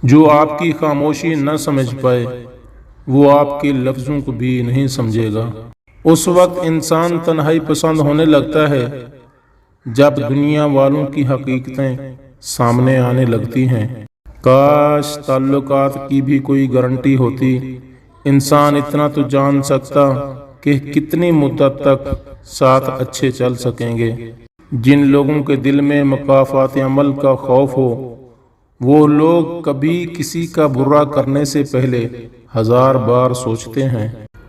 جو آپ کی خاموشی نہ سمجھ پائے وہ آپ کے لفظوں کو بھی نہیں سمجھے گا۔ اس وقت انسان تنہائی پسند ہونے لگتا ہے جب دنیا والوں کی حقیقتیں سامنے آنے لگتی ہیں۔ کاش تعلقات کی بھی کوئی گارنٹی ہوتی۔ انسان اتنا تو جان سکتا کہ کتنی مدت تک ساتھ اچھے چل سکیں گے۔ جن لوگوں کے دل میں مکافات عمل کا خوف ہو وہ لوگ کبھی کسی کا برا کرنے سے پہلے 1000 بار سوچتے ہیں۔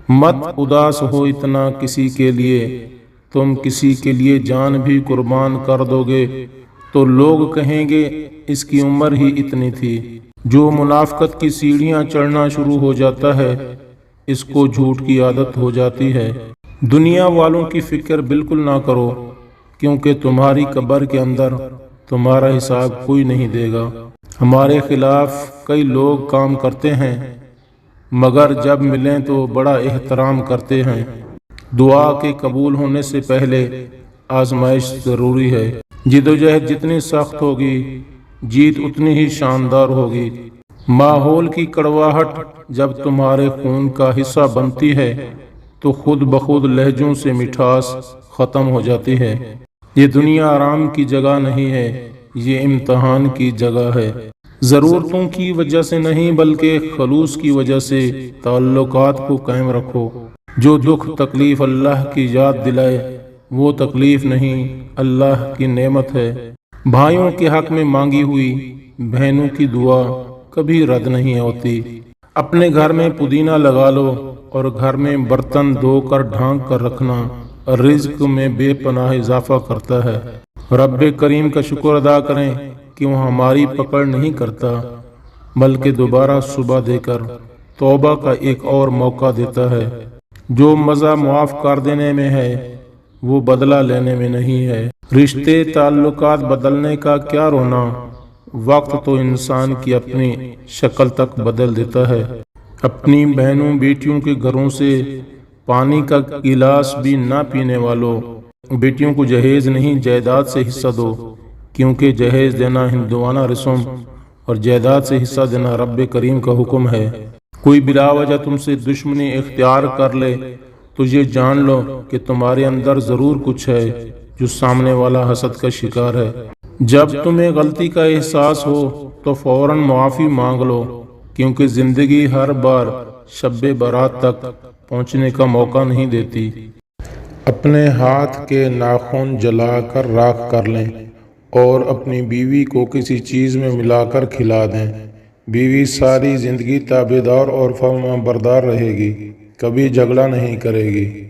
مت اداس ہو اتنا کسی کے لیے، تم کسی کے لیے جان بھی قربان کر دو گے تو لوگ کہیں گے اس کی عمر ہی اتنی تھی۔ جو منافقت کی سیڑھیاں چڑھنا شروع ہو جاتا ہے اس کو جھوٹ کی عادت ہو جاتی ہے۔ دنیا والوں کی فکر بالکل نہ کرو کیونکہ تمہاری قبر کے اندر تمہارا حساب کوئی نہیں دے گا۔ ہمارے خلاف کئی لوگ کام کرتے ہیں مگر جب ملیں تو بڑا احترام کرتے ہیں۔ دعا کے قبول ہونے سے پہلے آزمائش ضروری ہے۔ جدوجہد جتنی سخت ہوگی جیت اتنی ہی شاندار ہوگی۔ ماحول کی کڑواہٹ جب تمہارے خون کا حصہ بنتی ہے تو خود بخود لہجوں سے مٹھاس ختم ہو جاتی ہے۔ یہ دنیا آرام کی جگہ نہیں ہے، یہ امتحان کی جگہ ہے۔ ضرورتوں کی وجہ سے نہیں بلکہ خلوص کی وجہ سے تعلقات کو قائم رکھو۔ جو دکھ تکلیف اللہ کی یاد دلائے وہ تکلیف نہیں، اللہ کی نعمت ہے۔ بھائیوں کے حق میں مانگی ہوئی بہنوں کی دعا کبھی رد نہیں ہوتی۔ اپنے گھر میں پودینہ لگا لو اور گھر میں برتن دھو کر ڈھانک کر رکھنا رزق میں بے پناہ اضافہ کرتا ہے۔ رب کریم کا شکر ادا کریں کہ وہ ہماری پکڑ نہیں کرتا بلکہ دوبارہ صبح دے کر توبہ کا ایک اور موقع دیتا ہے۔ جو مزہ معاف کر دینے میں ہے وہ بدلہ لینے میں نہیں ہے۔ رشتے تعلقات بدلنے کا کیا رونا، وقت تو انسان کی اپنی شکل تک بدل دیتا ہے۔ اپنی بہنوں بیٹیوں کے گھروں سے پانی کا گلاس بھی نہ پینے والوں، بیٹیوں کو جہیز نہیں جائیداد سے حصہ دو، کیونکہ جہیز دینا ہندوانہ رسم اور جائیداد سے حصہ دینا رب کریم کا حکم ہے۔ کوئی بلا وجہ تم سے دشمنی اختیار کر لے تو یہ جان لو کہ تمہارے اندر ضرور کچھ ہے جو سامنے والا حسد کا شکار ہے۔ جب تمہیں غلطی کا احساس ہو تو فوراً معافی مانگ لو، کیونکہ زندگی ہر بار شب برات تک پہنچنے کا موقع نہیں دیتی۔ اپنے ہاتھ کے ناخن جلا کر راکھ کر لیں اور اپنی بیوی کو کسی چیز میں ملا کر کھلا دیں۔ بیوی ساری زندگی تابعدار اور فرما بردار رہے گی، کبھی جھگڑا نہیں کرے گی۔